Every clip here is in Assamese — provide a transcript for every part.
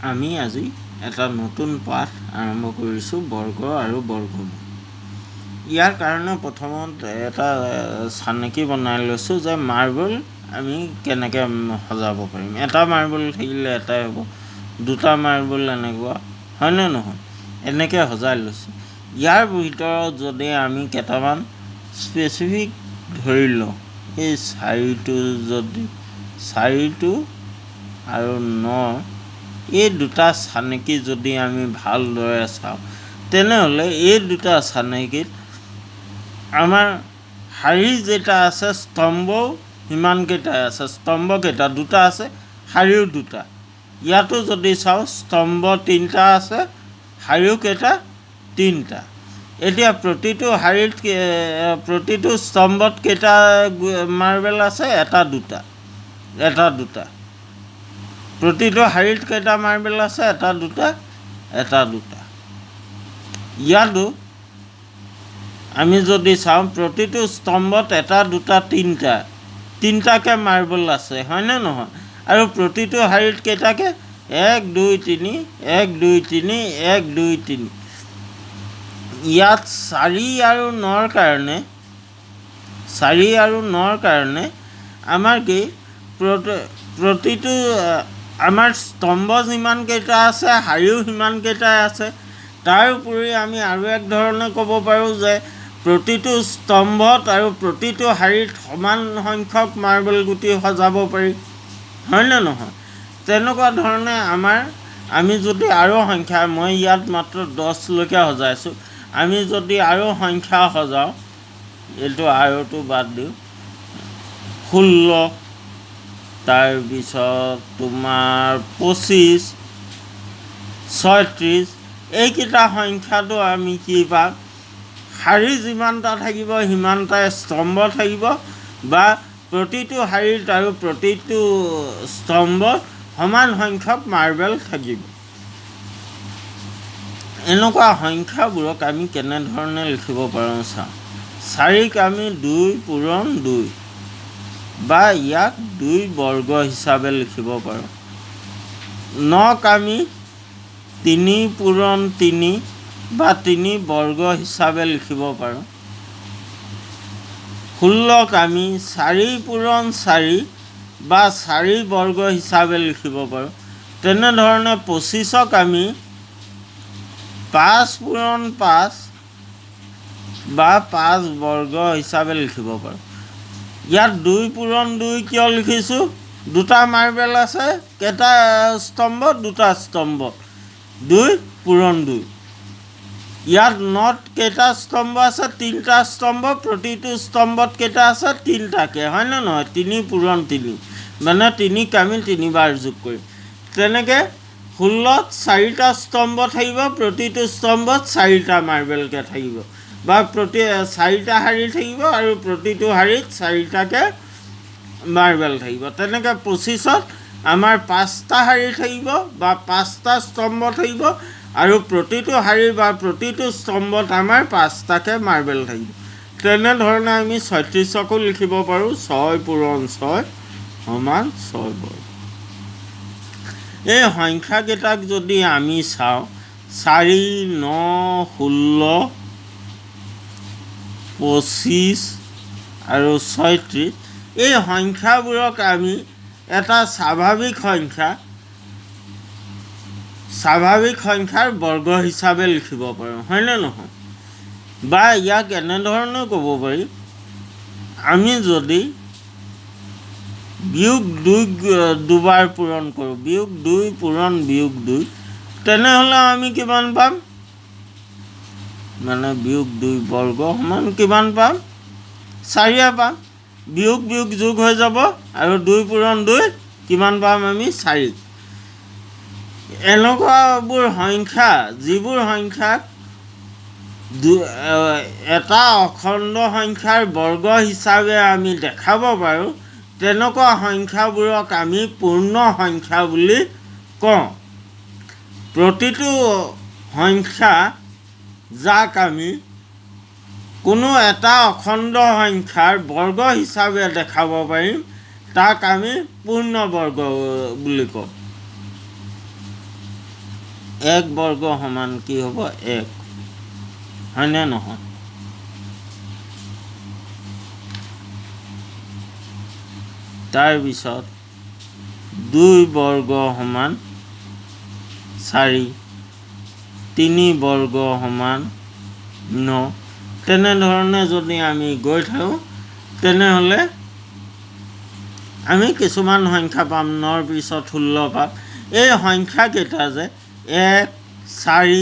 আমি আজি এটা নতুন পাঠ আৰম্ভ কৰিছোঁ বৰ্গ আৰু বৰ্গমূল। ইয়াৰ কাৰণে প্ৰথমত এটা চানেকি বনাই লৈছোঁ যে মাৰ্বল আমি কেনেকৈ সজাব পাৰিম। এটা মাৰ্বল থাকিলে এটাই হ'ব, দুটা মাৰ্বল এনেকুৱা হয়নে নহয়, এনেকৈ সজাই লৈছোঁ। ইয়াৰ ভিতৰত যদি আমি কেইটামান স্পেচিফিক ধৰি লওঁ, এই চাৰিটো আৰু 9 এই দুটা চানেকি যদি আমি ভালদৰে চাওঁ, তেনেহ'লে এই দুটা চানেকিত আমাৰ শাৰী যেটা আছে স্তম্ভও সিমানকেইটাই আছে। স্তম্ভকেইটা দুটা আছে, শাৰীও দুটা। ইয়াতো যদি চাওঁ স্তম্ভ 3টা আছে, শাৰীও কেইটা 3টা। এতিয়া প্ৰতিটো স্তম্ভত কেইটা মাৰ্বেল আছে? এটা দুটা। প্ৰতিটো শাৰীত কেইটা মাৰ্বেল আছে? এটা দুটা। ইয়াতো আমি যদি চাওঁ প্ৰতিটো স্তম্ভত এটা দুটা তিনিটাকৈ মাৰ্বল আছে, হয়নে নহয়? আৰু প্ৰতিটো শাৰীত কেইটাকৈ? 1 2 3 1 2 3 1 2 3। ইয়াত 4 আৰু 9ৰ কাৰণে আমাৰ কি প্ৰতিটো আমাৰ স্তম্ভ যিমানকেইটা আছে শাৰীও সিমানকেইটাই আছে। তাৰ উপৰি আমি আৰু এক ধৰণে ক'ব পাৰোঁ যে প্ৰতিটো স্তম্ভত আৰু প্ৰতিটো শাৰীত সমান সংখ্যক মাৰ্বল গুটি সজাব পাৰি, হয়নে নহয়? তেনেকুৱা ধৰণে আমি যদি আৰু সংখ্যা, মই ইয়াত মাত্ৰ 10লৈকে সজাইছোঁ, আমি যদি আৰু সংখ্যা সজাওঁ, এইটো আৰুটো বাদ দিওঁ, 16, তাৰপিছত তোমাৰ 25, 36, এইকেইটা সংখ্যাটো আমি কি পাম? শাৰী যিমানটা থাকিব সিমানটাই স্তম্ভ থাকিব, বা প্ৰতিটো শাৰীত আৰু প্ৰতিটো স্তম্ভত সমান সংখ্যক মাৰ্বেল থাকিব। এনেকুৱা সংখ্যাবোৰক আমি কেনেধৰণে লিখিব পাৰোঁ চাওঁ। 4ক আমি 2 পূৰণ 2 বা ইয়াক 2 বৰ্গ হিচাপে লিখিব পাৰোঁ। 9ক আমি 3 পূৰণ 3 বা 3 বৰ্গ হিচাপে লিখিব পাৰোঁ। 16ক আমি 4 পূৰণ 4 বা 4 বৰ্গ হিচাপে লিখিব পাৰোঁ। তেনেধৰণে 25ক আমি 5 পূৰণ 5 বা 5 বৰ্গ হিচাপে লিখিব পাৰোঁ। ইয়াত 2 পূৰণ 2 কিয় লিখিছোঁ? দুটা মাৰ্বেল আছে, কেইটা স্তম্ভত? দুটা স্তম্ভত 2 পূৰণ 2। ইয়াত 9ত কেইটা স্তম্ভ আছে? 3টা স্তম্ভ। প্ৰতিটো স্তম্ভত কেইটা আছে? 3টাকৈ, হয়নে নহয়? 3 পূৰণ 3, মানে 3ক আমি 3 বাৰ যোগ কৰিম। তেনেকৈ 16ত 4টা স্তম্ভ থাকিব, প্ৰতিটো স্তম্ভত 4টা মাৰ্বেলকৈ থাকিব, বা 4টা শাৰী থাকিব আৰু প্ৰতিটো শাৰীত 4টাকৈ মাৰ্বেল থাকিব। তেনেকৈ 25ত আমাৰ 5টা শাৰী থাকিব বা 5টা স্তম্ভ থাকিব, আৰু প্ৰতিটো শাৰী বা প্ৰতিটো স্তম্ভত আমাৰ 5টাকৈ মাৰ্বেল থাকিব। তেনেধৰণে আমি 36কো লিখিব পাৰোঁ, 6 পূৰণ 6 সমান 6 বৰ্গ। এই সংখ্যাকেইটাক যদি আমি চাওঁ, 4 9 16 25 আৰু 36, এই সংখ্যাবোৰক আমি এটা স্বাভাৱিক সংখ্যাৰ বৰ্গ হিচাপে লিখিব পাৰোঁ, হয়নে নহয়? বা ইয়াক এনেধৰণেও ক'ব পাৰি, আমি যদি বিয়োগ 2 দুবাৰ পূৰণ কৰোঁ, বিয়োগ 2 পূৰণ বিয়োগ 2, তেনেহ'লে আমি কিমান পাম? মানে বিয়োগ 2 বৰ্গ সমান কিমান পাম? 4 পাম। বিয়োগ যোগ হৈ যাব, আৰু 2 পূৰণ 2 কিমান পাম আমি? 4। এনেকুৱাবোৰ সংখ্যা, যিবোৰ সংখ্যাক এটা অখণ্ড সংখ্যাৰ বৰ্গ হিচাপে আমি দেখাব পাৰোঁ, তেনেকুৱা সংখ্যাবোৰক আমি পূৰ্ণ সংখ্যা বুলি কওঁ। প্ৰতিটো সংখ্যা যাক আমি কোনো এটা অখণ্ড সংখ্যাৰ বৰ্গ হিচাপে দেখাব পাৰিম, তাক আমি পূৰ্ণবৰ্গ বুলি কওঁ। 1 বৰ্গ সমান কি হ'ব 1 হয়নে নহয় তাৰ পিছত 2 বৰ্গ সমান 4 3 বৰ্গ সমান 9 তেনেধৰণে যদি আমি গৈ থাকোঁ তেনেহ'লে আমি কিছুমান সংখ্যা পাম 9 পিছত 16 পাম এই সংখ্যা কেইটা যে 1 4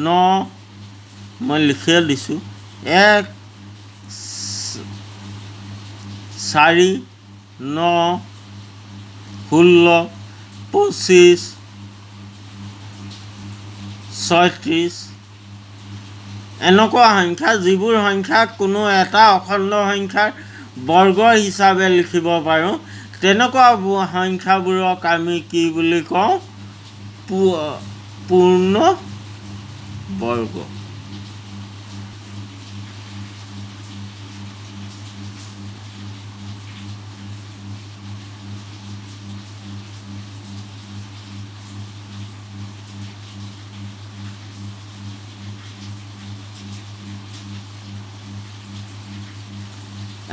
9 মই লিখিয়ে দিছোঁ 1 4 9 16 25 36 এনেকুৱা সংখ্যা যিবোৰ সংখ্যা কোনো এটা অখণ্ড সংখ্যাৰ বৰ্গ হিচাপে লিখিব পাৰোঁ তেনেকুৱা সংখ্যাবোৰক আমি কি বুলি কওঁ পূৰ্ণ বৰ্গ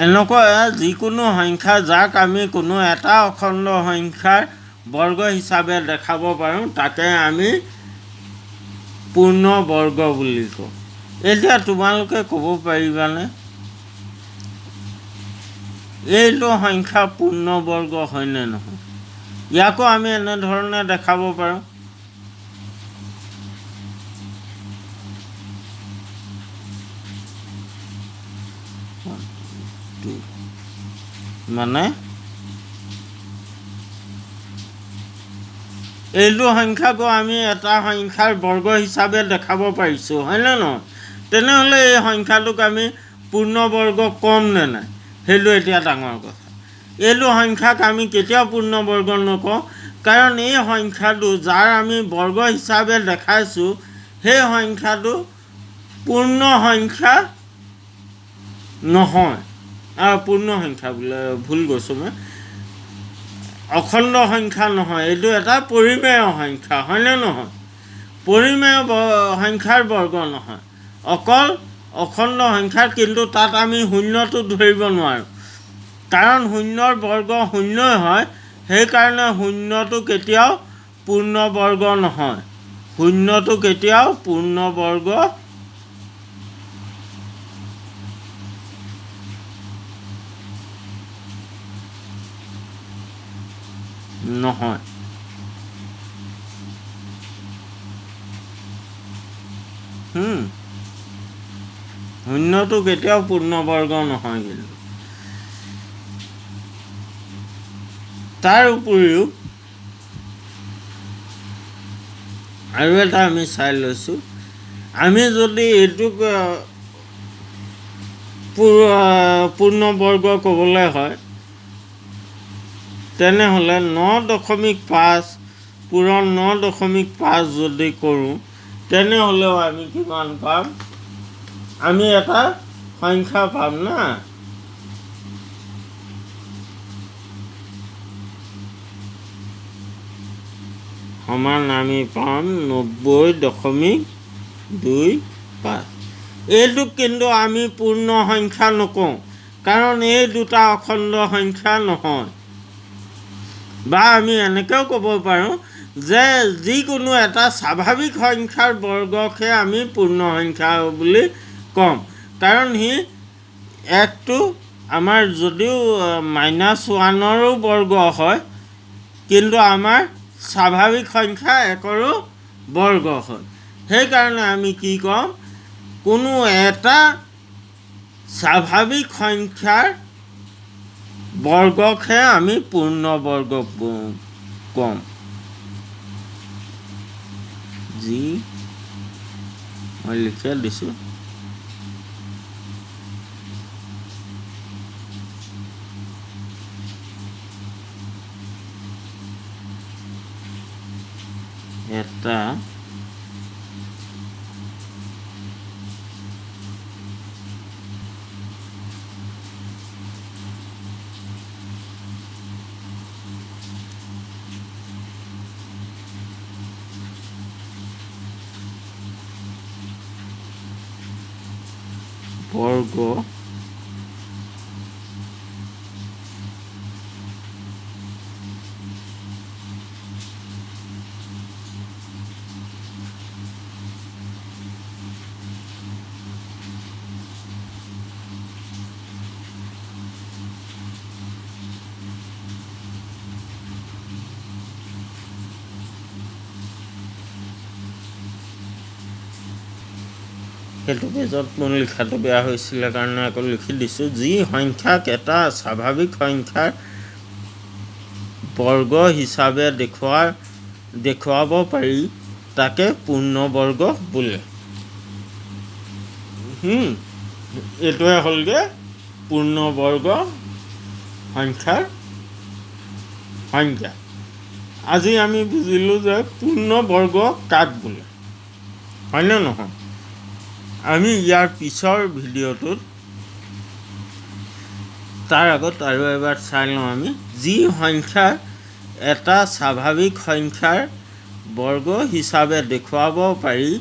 এনেকুৱা যিকোনো সংখ্যা যাক আমি কোনো এটা অখণ্ড সংখ্যাৰ বৰ্গ হিচাপে দেখাব পাৰোঁ তাকে আমি পূৰ্ণ বৰ্গ বুলি কওঁ এতিয়া তোমালোকে ক'ব পাৰিবানে এইটো সংখ্যা পূৰ্ণ বৰ্গ হয়নে নহয় ইয়াকো আমি এনেধৰণে দেখাব পাৰোঁ মানে এইটো সংখ্যাকো আমি এটা সংখ্যাৰ বৰ্গ হিচাপে দেখাব পাৰিছোঁ হয়নে নহয় তেনেহ'লে এই সংখ্যাটোক আমি পূৰ্ণ বৰ্গ কম নে নাই সেইটো এতিয়া ডাঙৰ কথা এইটো সংখ্যাক আমি কেতিয়াও পূৰ্ণ বৰ্গ নকওঁ কাৰণ এই সংখ্যাটো যাৰ আমি বৰ্গ হিচাপে দেখাইছোঁ সেই সংখ্যাটো পূৰ্ণ সংখ্যা নহয় পূৰ্ণ সংখ্যা বোলে ভুল কৈছোঁ মই অখণ্ড সংখ্যা নহয় এইটো এটা পৰিমেয় সংখ্যা হয়নে নহয় পৰিমেয় সংখ্যাৰ বৰ্গ নহয় অকল অখণ্ড সংখ্যাৰ কিন্তু তাত আমি শূন্যটো ধৰিব নোৱাৰোঁ কাৰণ শূন্যৰ বৰ্গ শূন্যই হয় সেইকাৰণে শূন্যটো কেতিয়াও পূৰ্ণ বৰ্গ নহয় শূন্যটো কেতিয়াও পূৰ্ণ বৰ্গ নহয় শূন্যটো কেতিয়াও পূৰ্ণ বৰ্গ নহয় কিন্তু তাৰ উপৰিও আৰু এটা আমি চাই লৈছোঁ আমি যদি এইটোক পূৰ্ণ বৰ্গ ক'বলৈ হয় তেনেহ'লে 9.5 পূৰণ 9.5 যদি কৰোঁ তেনেহ'লেও আমি কিমান পাম আমি এটা সংখ্যা পাম না সমান আমি পাম 90.25 এইটোক কিন্তু আমি পূৰ্ণ সংখ্যা নকওঁ কাৰণ এই দুটা অখণ্ড সংখ্যা নহয় বা আমি এনেকৈও ক'ব পাৰোঁ যে যিকোনো এটা স্বাভাৱিক সংখ্যাৰ বৰ্গকহে আমি পূৰ্ণ সংখ্যা বুলি ক'ম কাৰণ সি একটো আমাৰ যদিও -1ৰো বৰ্গ হয় কিন্তু আমাৰ স্বাভাৱিক সংখ্যা 1ৰো বৰ্গ হয় সেইকাৰণে আমি কি ক'ম কোনো এটা স্বাভাৱিক সংখ্যাৰ বৰ্গকহে আমি পূৰ্ণ বৰ্গ ক'ম যি মই লিখি দিছোঁ এটা বৰ্গ সেইটো পেজত মোৰ লিখাটো বেয়া হৈছিলে কাৰণে আকৌ লিখি দিছোঁ। যি সংখ্যাক এটা স্বাভাৱিক সংখ্যাৰ বৰ্গ হিচাপে দেখুৱাব পাৰি তাকে পূৰ্ণবৰ্গ বোলে। এইটোৱে হ'লগৈ পূৰ্ণবৰ্গ সংখ্যাৰ সংজ্ঞা। আজি আমি বুজিলোঁ যে পূৰ্ণবৰ্গ কাক বোলে, হয়নে নহয়? আমি ইয়াৰ পিছৰ ভিডিঅ'টোত তাৰ আগত আৰু এবাৰ চাই লওঁ আমি। যি সংখ্যা এটা স্বাভাৱিক সংখ্যাৰ বৰ্গ হিচাপে দেখুৱাব পাৰি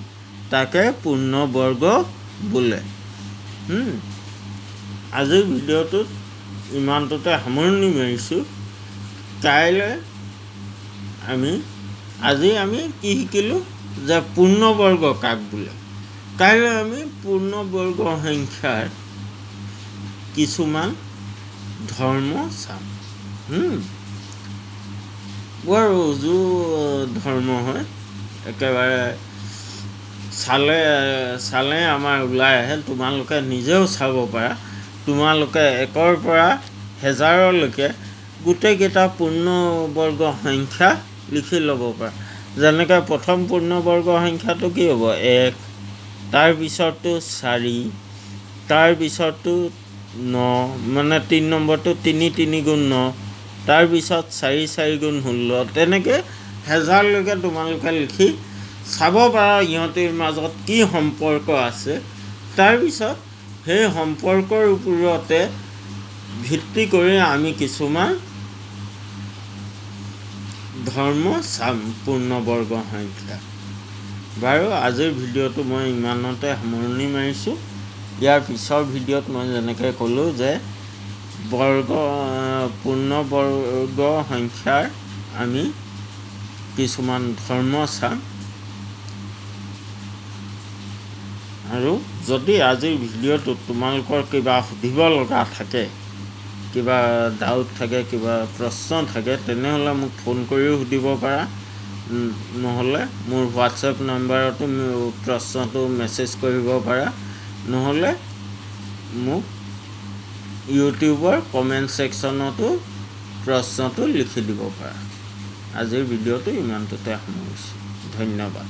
তাকে পূৰ্ণবৰ্গ বোলে। আজিৰ ভিডিঅ'টোত ইমানটোতে সামৰণি মাৰিছোঁ। কাইলৈ আজি আমি কি শিকিলোঁ যে পূৰ্ণবৰ্গ কাক বোলে। কাইলৈ আমি পূৰ্ণবৰ্গ সংখ্যাৰ কিছুমান ধৰ্ম চাম। বৰ উজু ধৰ্ম হয়, একেবাৰে চালে আমাৰ ওলাই আহে। তোমালোকে নিজেও চাব পাৰা। তোমালোকে 1ৰ পৰা 1000লৈকে গোটেইকেইটা পূৰ্ণবৰ্গ সংখ্যা লিখি ল'ব পাৰা। যেনেকৈ প্ৰথম পূৰ্ণবৰ্গ সংখ্যাটো কি হ'ব? 1, তাৰপিছৰটো 4, তাৰপিছৰটো 9, মানে 3 নম্বৰটো 3 3 গুণ 9, তাৰপিছত 4 4 গুণ 16, তেনেকৈ 1000লৈকে তোমালোকে লিখি চাব পাৰা ইহঁতৰ মাজত কি সম্পৰ্ক আছে। তাৰপিছত সেই সম্পৰ্কৰ ওপৰতে ভিত্তি কৰি আমি কিছুমান ধৰ্ম চাম পূৰ্ণবৰ্গ সংখ্যা। বাৰু আজিৰ ভিডিঅ'টো মই ইমানতে সামৰণি মাৰিছোঁ। ইয়াৰ পিছৰ ভিডিঅ'ত মই যেনেকৈ ক'লোঁ যে পূৰ্ণবৰ্গ সংখ্যাৰ আমি কিছুমান ধৰ্ম চাম। আৰু যদি আজিৰ ভিডিঅ'টোত তোমালোকৰ কিবা সুধিব লগা থাকে, কিবা ডাউট থাকে, কিবা প্ৰশ্ন থাকে, তেনেহ'লে মোক ফোন কৰিও সুধিব পাৰা। নহ'লে মোৰ হোৱাটছএপ নাম্বাৰতো প্ৰশ্নটো মেছেজ কৰিব পাৰা। নহ'লে মোক ইউটিউবৰ কমেণ্ট ছেকশ্যনতো প্ৰশ্নটো লিখি দিব পাৰা। আজিৰ ভিডিঅ'টো ইমানটোতে সামৰিছোঁ। ধন্যবাদ।